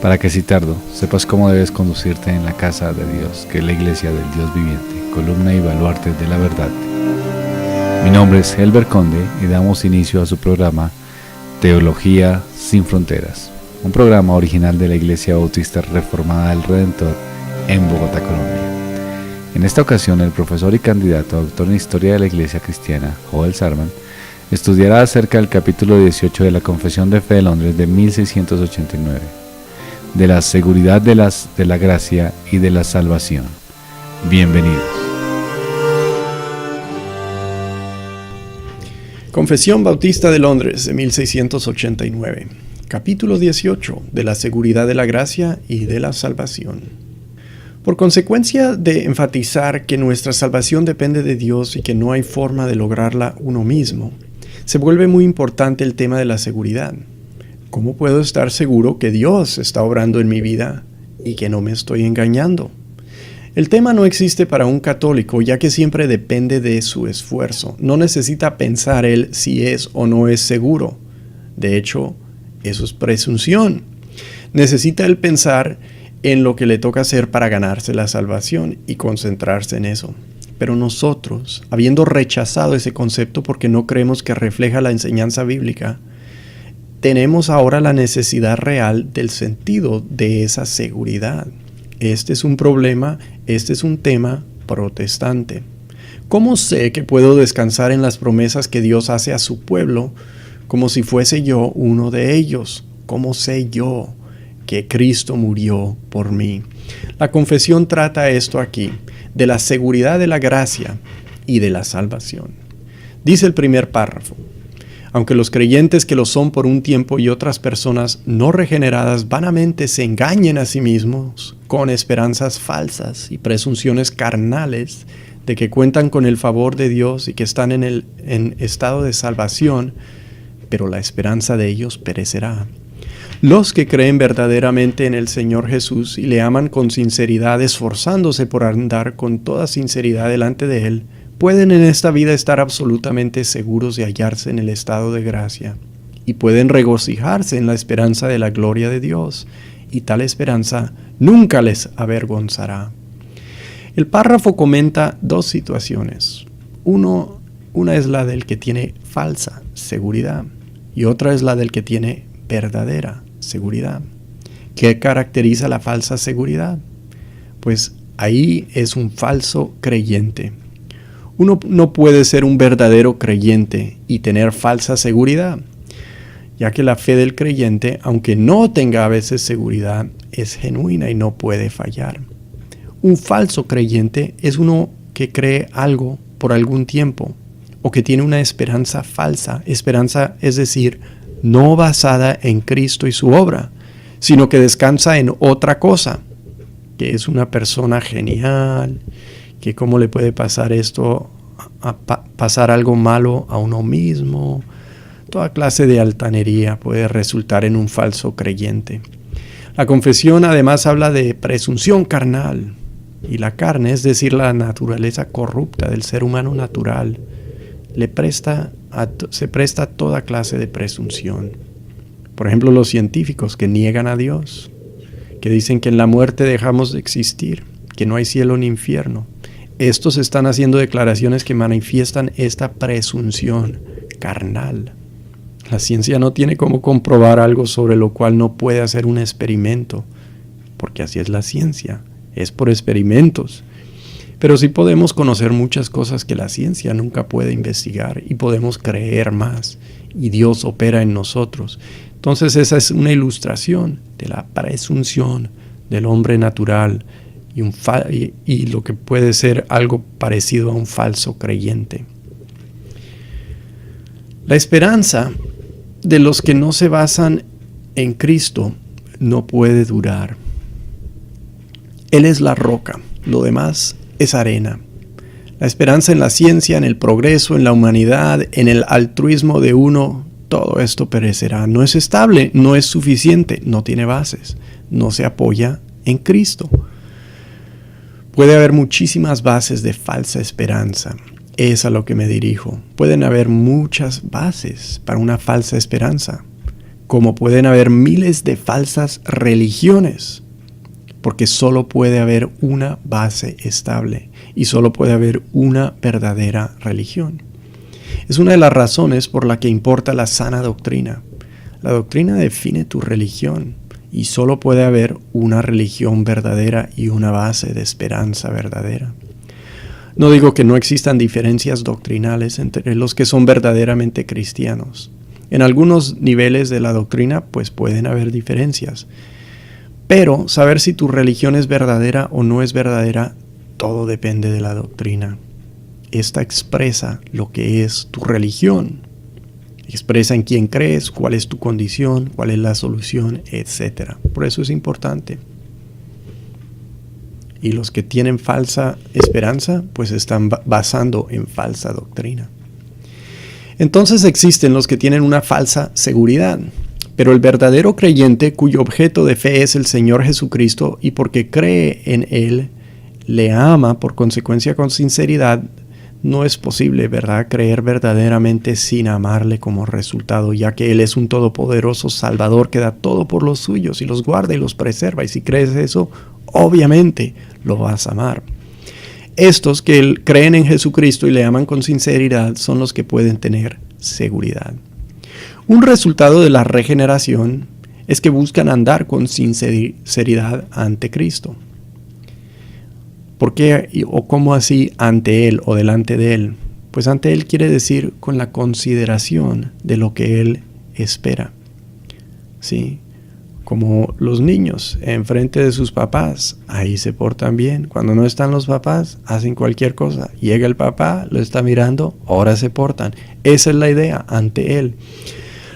para que si tardo sepas cómo debes conducirte en la casa de Dios, que es la iglesia del Dios viviente, columna y baluarte de la verdad. Mi nombre es Helber Conde y damos inicio a su programa Teología sin Fronteras, un programa original de la Iglesia Bautista Reformada del Redentor en Bogotá, Colombia. En esta ocasión, el profesor y candidato a doctor en Historia de la Iglesia Cristiana, Joel Sarman, estudiará acerca del capítulo 18 de la Confesión de Fe de Londres de 1689, de la seguridad de la gracia y de la salvación. Bienvenidos. Confesión Bautista de Londres de 1689, capítulo 18 de la seguridad de la gracia y de la salvación. Por consecuencia de enfatizar que nuestra salvación depende de Dios y que no hay forma de lograrla uno mismo, se vuelve muy importante el tema de la seguridad. ¿Cómo puedo estar seguro que Dios está obrando en mi vida y que no me estoy engañando? El tema no existe para un católico, ya que siempre depende de su esfuerzo. No necesita pensar él si es o no es seguro. De hecho, eso es presunción. Necesita él pensar en lo que le toca hacer para ganarse la salvación y concentrarse en eso. Pero nosotros, habiendo rechazado ese concepto porque no creemos que refleja la enseñanza bíblica, tenemos ahora la necesidad real del sentido de esa seguridad. Este es un problema, este es un tema protestante. ¿Cómo sé que puedo descansar en las promesas que Dios hace a su pueblo como si fuese yo uno de ellos? ¿Cómo sé yo que Cristo murió por mí? La confesión trata esto aquí, de la seguridad de la gracia y de la salvación. Dice el primer párrafo: aunque los creyentes que lo son por un tiempo y otras personas no regeneradas vanamente se engañen a sí mismos con esperanzas falsas y presunciones carnales de que cuentan con el favor de Dios y que están en estado de salvación, pero la esperanza de ellos perecerá. Los que creen verdaderamente en el Señor Jesús y le aman con sinceridad, esforzándose por andar con toda sinceridad delante de Él, pueden en esta vida estar absolutamente seguros de hallarse en el estado de gracia y pueden regocijarse en la esperanza de la gloria de Dios, y tal esperanza nunca les avergonzará. El párrafo comenta dos situaciones. Una es la del que tiene falsa seguridad y otra es la del que tiene verdadera seguridad. ¿Qué caracteriza la falsa seguridad? Pues ahí es un falso creyente. Uno no puede ser un verdadero creyente y tener falsa seguridad, ya que la fe del creyente, aunque no tenga a veces seguridad, es genuina y no puede fallar. Un falso creyente es uno que cree algo por algún tiempo o que tiene una esperanza falsa. Esperanza, es decir, no basada en Cristo y su obra, sino que descansa en otra cosa, que es una persona genial, que cómo le puede pasar esto, pasar algo malo a uno mismo. Toda clase de altanería puede resultar en un falso creyente. La confesión además habla de presunción carnal, y la carne, es decir, la naturaleza corrupta del ser humano natural, se presta a toda clase de presunción. Por ejemplo, los científicos que niegan a Dios, que dicen que en la muerte dejamos de existir, que no hay cielo ni infierno. Estos están haciendo declaraciones que manifiestan esta presunción carnal. La ciencia no tiene cómo comprobar algo sobre lo cual no puede hacer un experimento, porque así es la ciencia, es por experimentos. Pero sí podemos conocer muchas cosas que la ciencia nunca puede investigar y podemos creer más, y Dios opera en nosotros. Entonces esa es una ilustración de la presunción del hombre natural y lo que puede ser algo parecido a un falso creyente. La esperanza de los que no se basan en Cristo no puede durar. Él es la roca, lo demás es arena. La esperanza en la ciencia, en el progreso, en la humanidad, en el altruismo de uno, todo esto perecerá. No es estable, no es suficiente, no tiene bases, no se apoya en Cristo. Puede haber muchísimas bases de falsa esperanza. Es a lo que me dirijo. Pueden haber muchas bases para una falsa esperanza. como pueden haber miles de falsas religiones, porque solo puede haber una base estable y solo puede haber una verdadera religión. Es una de las razones por la que importa la sana doctrina. La doctrina define tu religión y solo puede haber una religión verdadera y una base de esperanza verdadera. No digo que no existan diferencias doctrinales entre los que son verdaderamente cristianos. En algunos niveles de la doctrina, pues pueden haber diferencias. Pero saber si tu religión es verdadera o no es verdadera, todo depende de la doctrina. Esta expresa lo que es tu religión. Expresa en quién crees, cuál es tu condición, cuál es la solución, etc. Por eso es importante. Y los que tienen falsa esperanza, pues están basando en falsa doctrina. Entonces existen los que tienen una falsa seguridad. Pero el verdadero creyente, cuyo objeto de fe es el Señor Jesucristo, y porque cree en Él, le ama por consecuencia con sinceridad, no es posible, ¿verdad?, creer verdaderamente sin amarle como resultado, ya que Él es un todopoderoso Salvador que da todo por los suyos y los guarda y los preserva. Y si crees eso, obviamente lo vas a amar. Estos que creen en Jesucristo y le aman con sinceridad son los que pueden tener seguridad. Un resultado de la regeneración es que buscan andar con sinceridad ante Cristo. ¿Por qué o cómo así ante Él o delante de Él? Pues ante Él quiere decir con la consideración de lo que Él espera. ¿Sí? Como los niños enfrente de sus papás, ahí se portan bien. Cuando no están los papás, hacen cualquier cosa. Llega el papá, lo está mirando, ahora se portan. Esa es la idea, ante Él.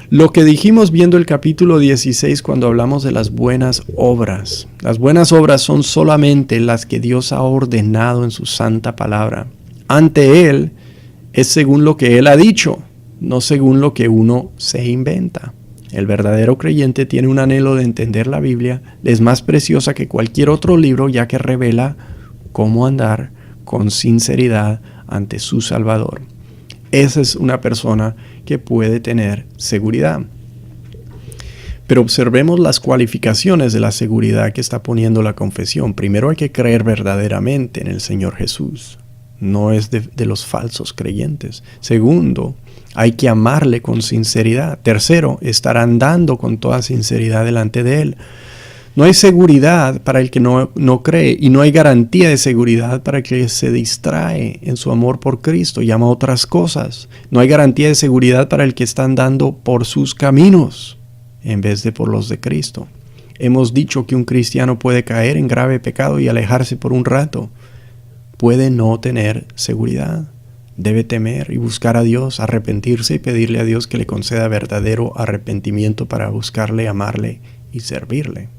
Lo que dijimos viendo el capítulo 16 cuando hablamos de las buenas obras. Las buenas obras son solamente las que Dios ha ordenado en su santa palabra. Ante Él es según lo que Él ha dicho, no según lo que uno se inventa. El verdadero creyente tiene un anhelo de entender la Biblia. Es más preciosa que cualquier otro libro, ya que revela cómo andar con sinceridad ante su Salvador. Esa es una persona que puede tener seguridad. Pero observemos las cualificaciones de la seguridad que está poniendo la confesión. Primero, hay que creer verdaderamente en el Señor Jesús. No es de los falsos creyentes. Segundo, hay que amarle con sinceridad. Tercero, estar andando con toda sinceridad delante de Él. No hay seguridad para el que no cree, y no hay garantía de seguridad para el que se distrae en su amor por Cristo y ama otras cosas. No hay garantía de seguridad para el que está andando por sus caminos en vez de por los de Cristo. Hemos dicho que un cristiano puede caer en grave pecado y alejarse por un rato. Puede no tener seguridad. Debe temer y buscar a Dios, arrepentirse y pedirle a Dios que le conceda verdadero arrepentimiento para buscarle, amarle y servirle.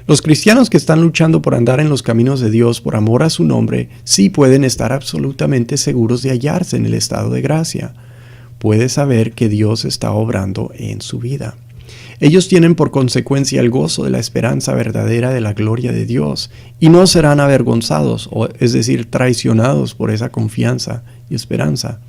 Los cristianos que están luchando por andar en los caminos de Dios por amor a su nombre, sí pueden estar absolutamente seguros de hallarse en el estado de gracia. Puede saber que Dios está obrando en su vida. Ellos tienen por consecuencia el gozo de la esperanza verdadera de la gloria de Dios y no serán avergonzados, es decir, traicionados por esa confianza y esperanza.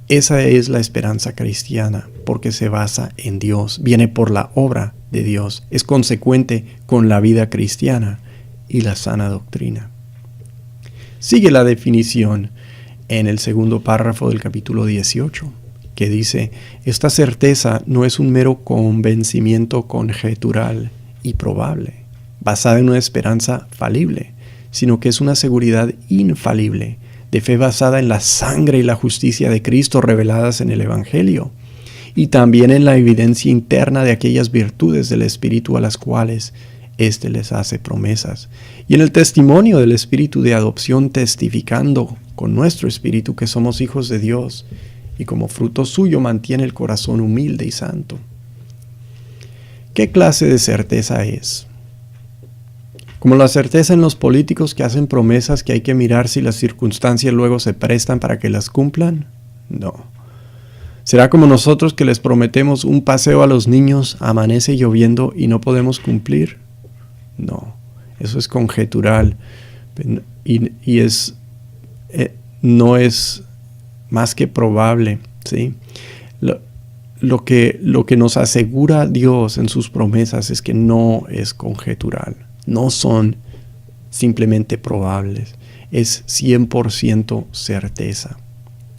Esa es la esperanza cristiana, porque se basa en Dios, viene por la obra de Dios, es consecuente con la vida cristiana y la sana doctrina. Sigue la definición en el segundo párrafo del capítulo 18, que dice: esta certeza no es un mero convencimiento conjetural y probable, basada en una esperanza falible, sino que es una seguridad infalible, de fe basada en la sangre y la justicia de Cristo reveladas en el Evangelio, y también en la evidencia interna de aquellas virtudes del Espíritu a las cuales éste les hace promesas, y en el testimonio del Espíritu de adopción, testificando con nuestro espíritu que somos hijos de Dios, y como fruto suyo mantiene el corazón humilde y santo. ¿Qué clase de certeza es? Como la certeza en los políticos que hacen promesas que hay que mirar si las circunstancias luego se prestan para que las cumplan? No. ¿Será como nosotros que les prometemos un paseo a los niños, amanece lloviendo y no podemos cumplir? No, eso es conjetural y no es más que probable, ¿sí? lo que nos asegura Dios en sus promesas es que no es conjetural, no son simplemente probables, es 100% certeza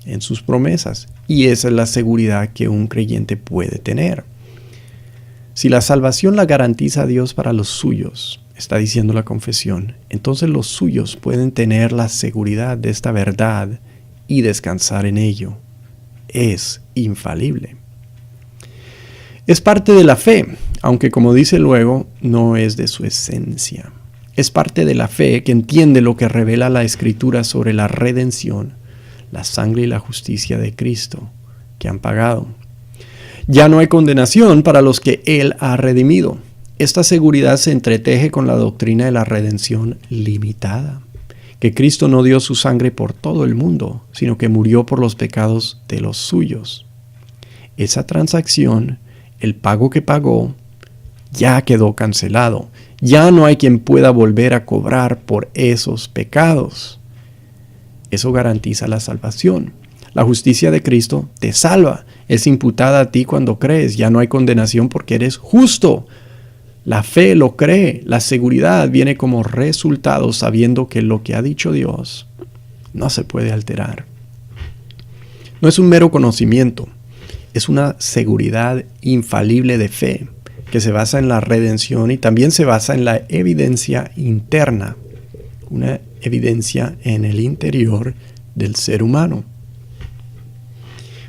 en sus promesas. Y esa es la seguridad que un creyente puede tener. Si la salvación la garantiza Dios para los suyos, está diciendo la confesión, entonces los suyos pueden tener la seguridad de esta verdad y descansar en ello. Es infalible. Es parte de la fe, aunque como dice luego, no es de su esencia. Es parte de la fe que entiende lo que revela la Escritura sobre la redención, la sangre y la justicia de Cristo que han pagado. Ya no hay condenación para los que Él ha redimido. Esta seguridad se entreteje con la doctrina de la redención limitada, que Cristo no dio su sangre por todo el mundo, sino que murió por los pecados de los suyos. Esa transacción, el pago que pagó, ya quedó cancelado. Ya no hay quien pueda volver a cobrar por esos pecados. Eso garantiza la salvación. La justicia de Cristo te salva. Es imputada a ti cuando crees. Ya no hay condenación porque eres justo. La fe lo cree. La seguridad viene como resultado sabiendo que lo que ha dicho Dios no se puede alterar. No es un mero conocimiento. Es una seguridad infalible de fe que se basa en la redención y también se basa en la evidencia interna. Una evidencia en el interior del ser humano.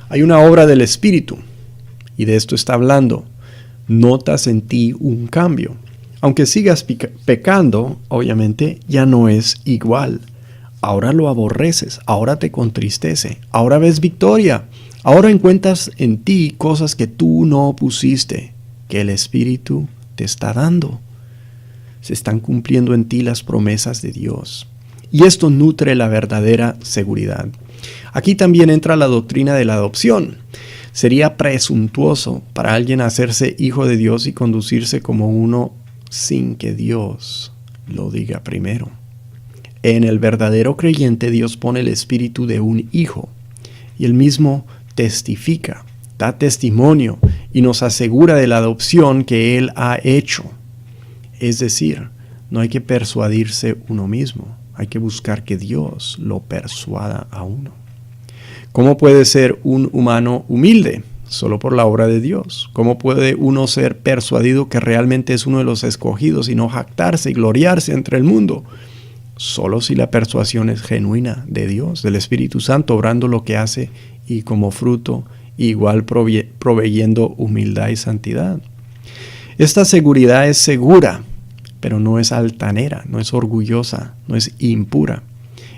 Hay una obra del Espíritu, y de esto está hablando. Notas en ti un cambio. Aunque sigas pecando, obviamente ya no es igual. Ahora lo aborreces, ahora te contristece, ahora ves victoria. Ahora encuentras en ti cosas que tú no pusiste, que el Espíritu te está dando. Se están cumpliendo en ti las promesas de Dios. Y esto nutre la verdadera seguridad. Aquí también entra la doctrina de la adopción. Sería presuntuoso para alguien hacerse hijo de Dios y conducirse como uno sin que Dios lo diga primero. En el verdadero creyente Dios pone el espíritu de un hijo y él mismo testifica, da testimonio y nos asegura de la adopción que Él ha hecho. Es decir, no hay que persuadirse uno mismo, hay que buscar que Dios lo persuada a uno. ¿Cómo puede ser un humano humilde? Solo por la obra de Dios. ¿Cómo puede uno ser persuadido que realmente es uno de los escogidos y no jactarse y gloriarse entre el mundo? Solo si la persuasión es genuina de Dios, del Espíritu Santo, obrando lo que hace y como fruto igual proveyendo humildad y santidad. Esta seguridad es segura, pero no es altanera, no es orgullosa, no es impura.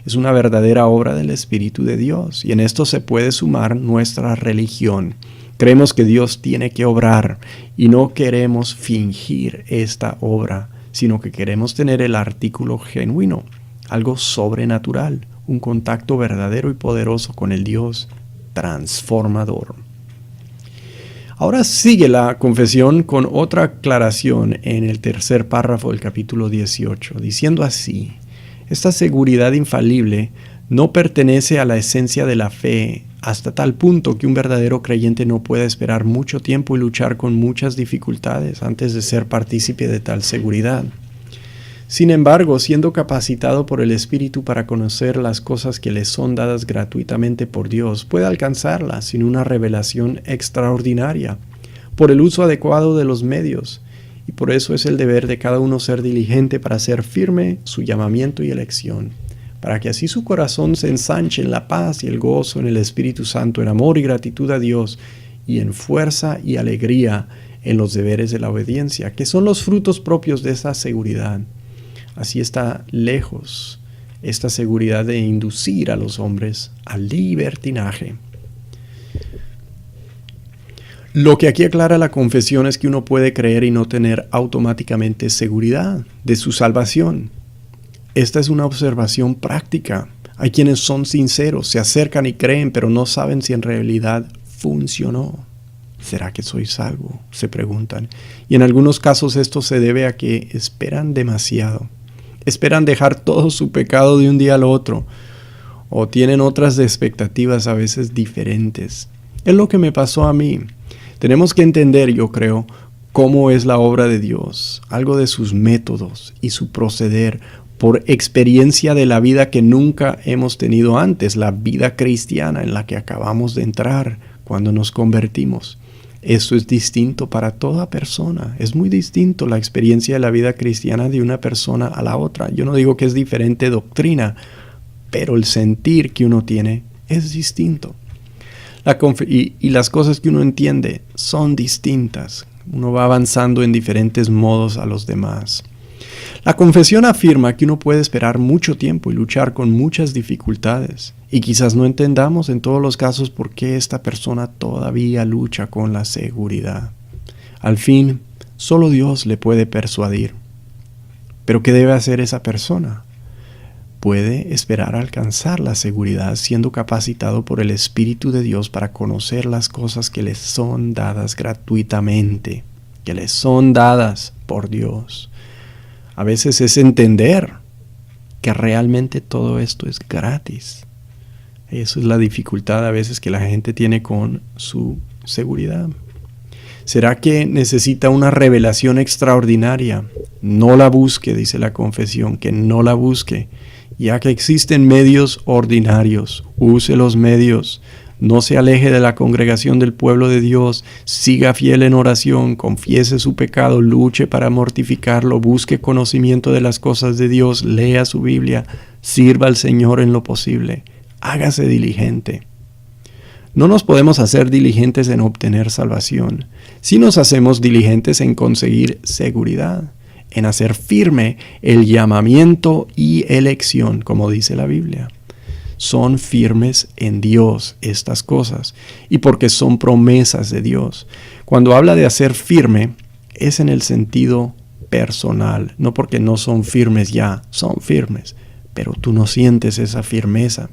Es una verdadera obra del Espíritu de Dios y en esto se puede sumar nuestra religión. Creemos que Dios tiene que obrar y no queremos fingir esta obra, sino que queremos tener el artículo genuino, algo sobrenatural, un contacto verdadero y poderoso con el Dios transformador. Ahora sigue la confesión con otra aclaración en el tercer párrafo del capítulo 18, diciendo así: esta seguridad infalible no pertenece a la esencia de la fe hasta tal punto que un verdadero creyente no puede esperar mucho tiempo y luchar con muchas dificultades antes de ser partícipe de tal seguridad. Sin embargo, siendo capacitado por el Espíritu para conocer las cosas que le son dadas gratuitamente por Dios, puede alcanzarlas sin una revelación extraordinaria, por el uso adecuado de los medios, y por eso es el deber de cada uno ser diligente para hacer firme su llamamiento y elección, para que así su corazón se ensanche en la paz y el gozo en el Espíritu Santo, en amor y gratitud a Dios, y en fuerza y alegría en los deberes de la obediencia, que son los frutos propios de esa seguridad. Así está lejos esta seguridad de inducir a los hombres al libertinaje. Lo que aquí aclara la confesión es que uno puede creer y no tener automáticamente seguridad de su salvación. Esta es una observación práctica. Hay quienes son sinceros, se acercan y creen, pero no saben si en realidad funcionó. ¿Será que soy salvo?, se preguntan. Y en algunos casos esto se debe a que esperan demasiado. Esperan dejar todo su pecado de un día al otro, o tienen otras expectativas a veces diferentes. Es lo que me pasó a mí. Tenemos que entender, yo creo, cómo es la obra de Dios, algo de sus métodos y su proceder por experiencia de la vida que nunca hemos tenido antes, la vida cristiana en la que acabamos de entrar cuando nos convertimos. Esto es distinto para toda persona. Es muy distinto la experiencia de la vida cristiana de una persona a la otra. Yo no digo que es diferente doctrina, pero el sentir que uno tiene es distinto. Y las cosas que uno entiende son distintas. Uno va avanzando en diferentes modos a los demás. La confesión afirma que uno puede esperar mucho tiempo y luchar con muchas dificultades. Y quizás no entendamos en todos los casos por qué esta persona todavía lucha con la seguridad. Al fin, solo Dios le puede persuadir. ¿Pero qué debe hacer esa persona? Puede esperar a alcanzar la seguridad siendo capacitado por el Espíritu de Dios para conocer las cosas que les son dadas gratuitamente, que les son dadas por Dios. A veces es entender que realmente todo esto es gratis. Eso es la dificultad a veces que la gente tiene con su seguridad. ¿Será que necesita una revelación extraordinaria? No la busque, dice la confesión, que no la busque. Ya que existen medios ordinarios, use los medios. No se aleje de la congregación del pueblo de Dios, siga fiel en oración, confiese su pecado, luche para mortificarlo, busque conocimiento de las cosas de Dios, lea su Biblia, sirva al Señor en lo posible, hágase diligente. No nos podemos hacer diligentes en obtener salvación, si nos hacemos diligentes en conseguir seguridad, en hacer firme el llamamiento y elección, como dice la Biblia. Son firmes en Dios estas cosas y porque son promesas de Dios. Cuando habla de hacer firme es en el sentido personal, no porque no son firmes ya, son firmes, pero tú no sientes esa firmeza.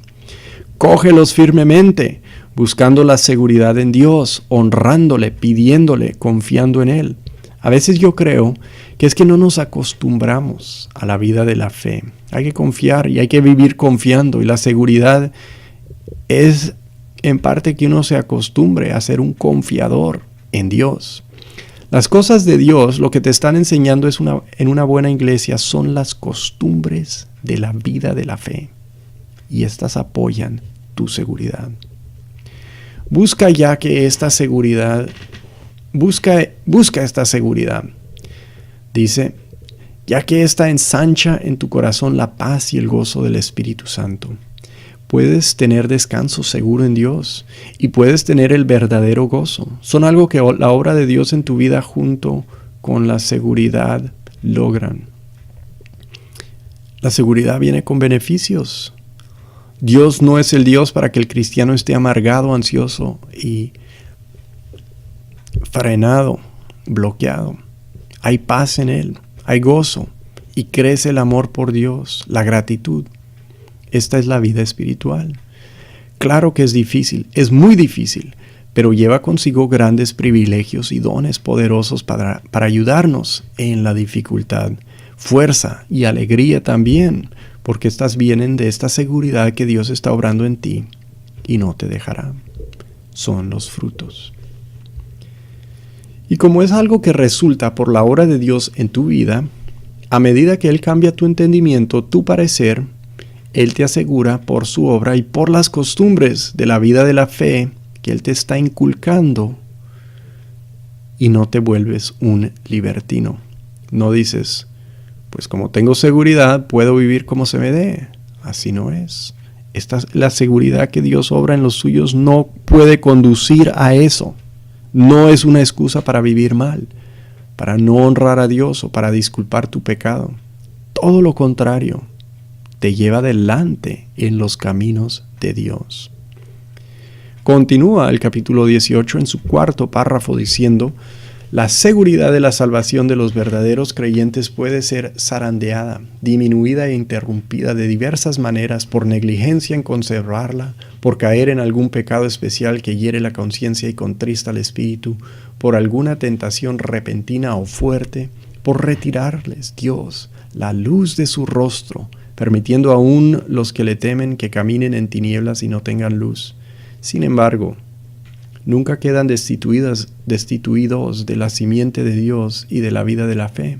Cógelos firmemente, buscando la seguridad en Dios, honrándole, pidiéndole, confiando en Él. A veces yo creo que es que no nos acostumbramos a la vida de la fe. Hay que confiar y hay que vivir confiando. Y la seguridad es en parte que uno se acostumbre a ser un confiador en Dios. Las cosas de Dios, lo que te están enseñando en una buena iglesia son las costumbres de la vida de la fe. Y estas apoyan tu seguridad. Busca ya que esta seguridad, busca esta seguridad. Dice, ya que esta ensancha en tu corazón la paz y el gozo del Espíritu Santo. Puedes tener descanso seguro en Dios y puedes tener el verdadero gozo. Son algo que la obra de Dios en tu vida junto con la seguridad logran. La seguridad viene con beneficios. Dios no es el Dios para que el cristiano esté amargado, ansioso y frenado, bloqueado. Hay paz en Él, hay gozo y crece el amor por Dios, la gratitud. Esta es la vida espiritual. Claro que es difícil, es muy difícil, pero lleva consigo grandes privilegios y dones poderosos para ayudarnos en la dificultad. Fuerza y alegría también, porque estas vienen de esta seguridad que Dios está obrando en ti y no te dejará. Son los frutos. Y como es algo que resulta por la obra de Dios en tu vida, a medida que Él cambia tu entendimiento, tu parecer, Él te asegura por su obra y por las costumbres de la vida de la fe que Él te está inculcando y no te vuelves un libertino. No dices, pues como tengo seguridad, puedo vivir como se me dé. Así no es. La seguridad que Dios obra en los suyos no puede conducir a eso. No es una excusa para vivir mal, para no honrar a Dios o para disculpar tu pecado. Todo lo contrario, te lleva adelante en los caminos de Dios. Continúa el capítulo 18 en su cuarto párrafo diciendo, la seguridad de la salvación de los verdaderos creyentes puede ser zarandeada, disminuida e interrumpida de diversas maneras por negligencia en conservarla, por caer en algún pecado especial que hiere la conciencia y contrista el espíritu, por alguna tentación repentina o fuerte, por retirarles Dios la luz de su rostro, permitiendo aún los que le temen que caminen en tinieblas y no tengan luz. Sin embargo, nunca quedan destituidos de la simiente de Dios y de la vida de la fe,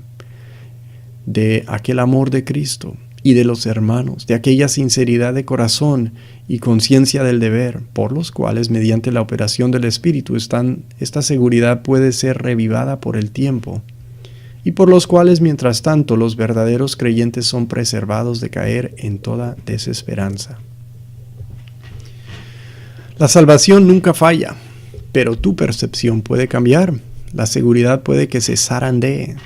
de aquel amor de Cristo y de los hermanos, de aquella sinceridad de corazón y conciencia del deber, por los cuales, mediante la operación del Espíritu, esta seguridad puede ser revivada por el tiempo, y por los cuales, mientras tanto, los verdaderos creyentes son preservados de caer en toda desesperanza. La salvación nunca falla, pero tu percepción puede cambiar. La seguridad puede que se zarandee,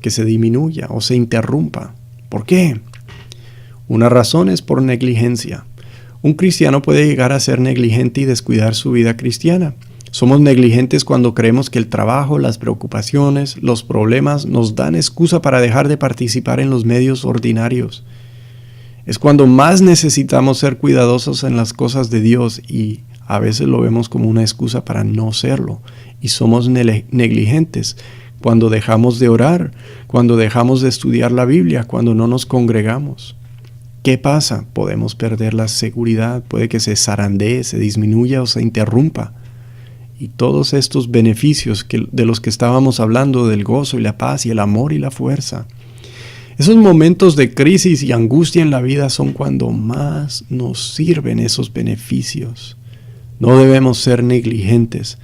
que se disminuya o se interrumpa. ¿Por qué? Una razón es por negligencia. Un cristiano puede llegar a ser negligente y descuidar su vida cristiana. Somos negligentes cuando creemos que el trabajo, las preocupaciones, los problemas nos dan excusa para dejar de participar en los medios ordinarios. Es cuando más necesitamos ser cuidadosos en las cosas de Dios y a veces lo vemos como una excusa para no serlo. Y somos negligentes cuando dejamos de orar, cuando dejamos de estudiar la Biblia, cuando no nos congregamos. ¿Qué pasa? Podemos perder la seguridad, puede que se zarandee, se disminuya o se interrumpa. Y todos estos beneficios de los que estábamos hablando, del gozo y la paz y el amor y la fuerza, esos momentos de crisis y angustia en la vida son cuando más nos sirven esos beneficios. No debemos ser negligentes,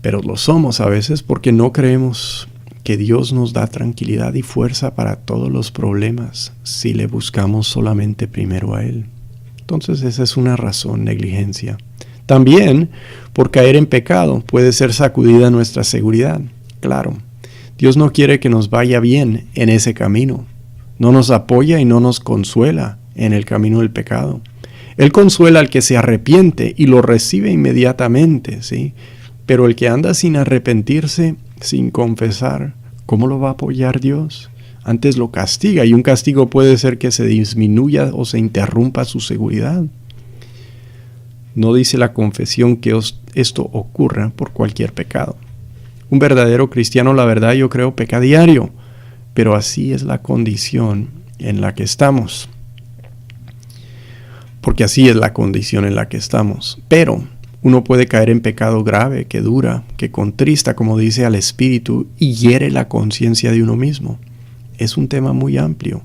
pero lo somos a veces porque no creemos que Dios nos da tranquilidad y fuerza para todos los problemas si le buscamos solamente primero a Él. Entonces esa es una razón, negligencia. También, por caer en pecado, puede ser sacudida nuestra seguridad. Claro, Dios no quiere que nos vaya bien en ese camino. No nos apoya y no nos consuela en el camino del pecado. Él consuela al que se arrepiente y lo recibe inmediatamente, ¿sí? Pero el que anda sin arrepentirse, sin confesar, ¿cómo lo va a apoyar Dios? Antes lo castiga, y un castigo puede ser que se disminuya o se interrumpa su seguridad. No dice la confesión que esto ocurra por cualquier pecado. Un verdadero cristiano, la verdad, yo creo, peca diario, pero así es la condición en la que estamos. Porque así es la condición en la que estamos. Pero uno puede caer en pecado grave, que dura, que contrista, como dice, al espíritu y hiere la conciencia de uno mismo. Es un tema muy amplio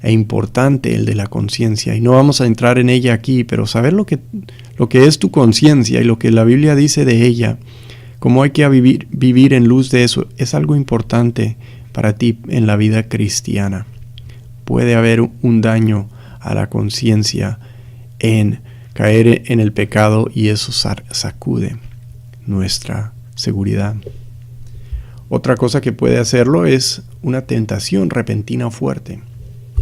e importante el de la conciencia, y no vamos a entrar en ella aquí, pero saber lo que es tu conciencia y lo que la Biblia dice de ella, cómo hay que vivir en luz de eso, es algo importante para ti en la vida cristiana. Puede haber un daño a la conciencia en caer en el pecado, y eso sacude nuestra seguridad. Otra cosa que puede hacerlo es una tentación repentina o fuerte.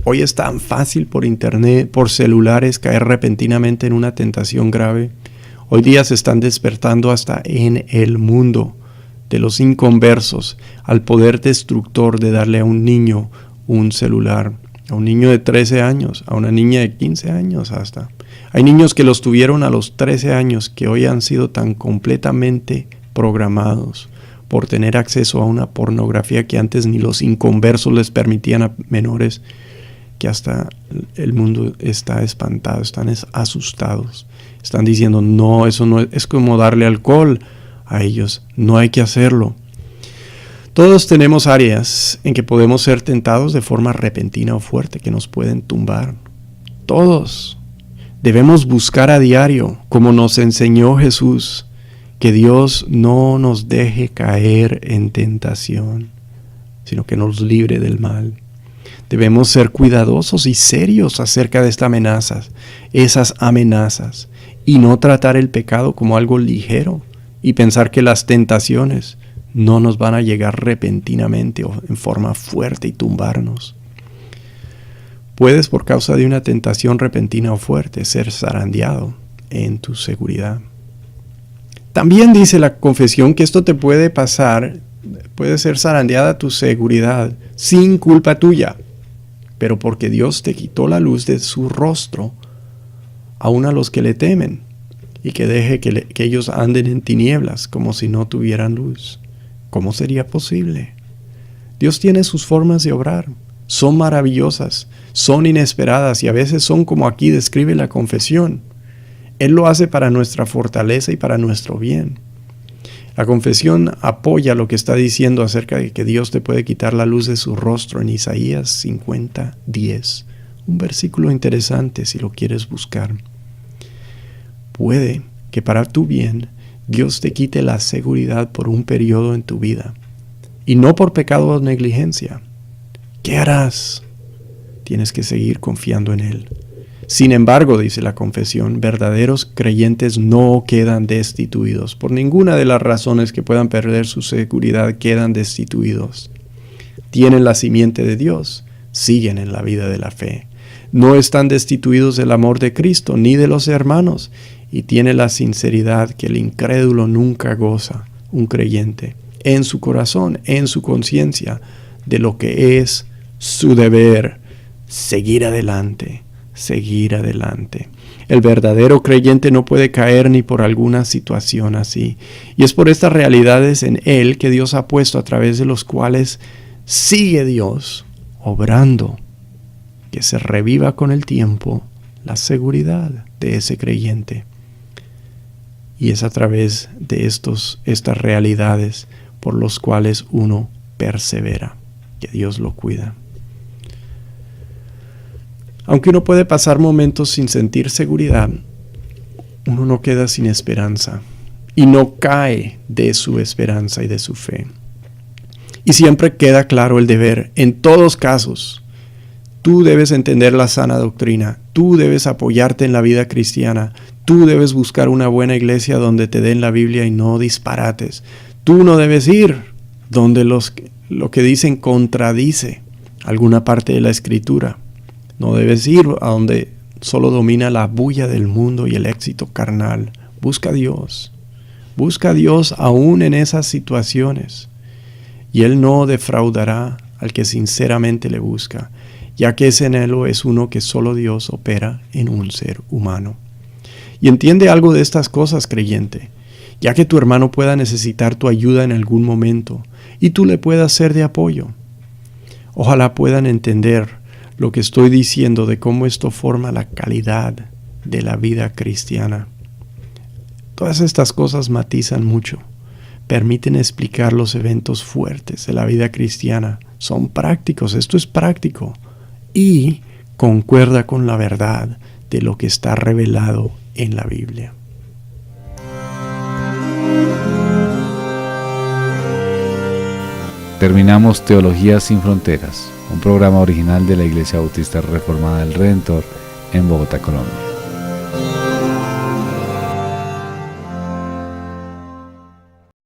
Hoy es tan fácil por internet, por celulares, caer repentinamente en una tentación grave. Hoy día se están despertando hasta en el mundo de los inconversos al poder destructor de darle a un niño un celular, a un niño de 13 años, a una niña de 15 años hasta. Hay niños que los tuvieron a los 13 años que hoy han sido tan completamente programados por tener acceso a una pornografía que antes ni los inconversos les permitían a menores, que hasta el mundo está espantado, están asustados. Están diciendo, no, eso no es como darle alcohol a ellos, no hay que hacerlo. Todos tenemos áreas en que podemos ser tentados de forma repentina o fuerte, que nos pueden tumbar. Todos. Debemos buscar a diario, como nos enseñó Jesús, que Dios no nos deje caer en tentación, sino que nos libre del mal. Debemos ser cuidadosos y serios acerca de esas amenazas, y no tratar el pecado como algo ligero y pensar que las tentaciones no nos van a llegar repentinamente o en forma fuerte y tumbarnos. Puedes, por causa de una tentación repentina o fuerte, ser zarandeado en tu seguridad. También dice la confesión que esto te puede pasar, puede ser zarandeada tu seguridad sin culpa tuya, pero porque Dios te quitó la luz de su rostro, aun a los que le temen, y que deje que ellos anden en tinieblas como si no tuvieran luz. ¿Cómo sería posible? Dios tiene sus formas de obrar. Son maravillosas, son inesperadas, y a veces son como aquí describe la confesión. Él lo hace para nuestra fortaleza y para nuestro bien. La confesión apoya lo que está diciendo acerca de que Dios te puede quitar la luz de su rostro en Isaías 50:10. Un versículo interesante si lo quieres buscar. Puede que para tu bien Dios te quite la seguridad por un periodo en tu vida, y no por pecado o negligencia. ¿Qué harás? Tienes que seguir confiando en Él. Sin embargo, dice la confesión, verdaderos creyentes no quedan destituidos. Por ninguna de las razones que puedan perder su seguridad quedan destituidos. Tienen la simiente de Dios, siguen en la vida de la fe. No están destituidos del amor de Cristo ni de los hermanos, y tiene la sinceridad que el incrédulo nunca goza, un creyente, en su corazón, en su conciencia, de lo que es su deber, seguir adelante. Seguir adelante. El verdadero creyente no puede caer ni por alguna situación así. Y es por estas realidades en Él que Dios ha puesto, a través de los cuales sigue Dios obrando, que se reviva con el tiempo la seguridad de ese creyente. Y es a través de estas realidades por los cuales uno persevera, que Dios lo cuida. Aunque uno puede pasar momentos sin sentir seguridad, uno no queda sin esperanza y no cae de su esperanza y de su fe. Y siempre queda claro el deber. En todos casos, tú debes entender la sana doctrina, tú debes apoyarte en la vida cristiana, tú debes buscar una buena iglesia donde te den la Biblia y no disparates. Tú no debes ir donde lo que dicen contradice alguna parte de la Escritura. No debes ir a donde solo domina la bulla del mundo y el éxito carnal. Busca a Dios. Busca a Dios aún en esas situaciones. Y Él no defraudará al que sinceramente le busca, ya que ese anhelo es uno que solo Dios opera en un ser humano. Y entiende algo de estas cosas, creyente, ya que tu hermano pueda necesitar tu ayuda en algún momento y tú le puedas ser de apoyo. Ojalá puedan entender lo que estoy diciendo de cómo esto forma la calidad de la vida cristiana. Todas estas cosas matizan mucho, permiten explicar los eventos fuertes de la vida cristiana. Son prácticos, esto es práctico y concuerda con la verdad de lo que está revelado en la Biblia. Terminamos Teología sin Fronteras, un programa original de la Iglesia Bautista Reformada del Redentor en Bogotá, Colombia.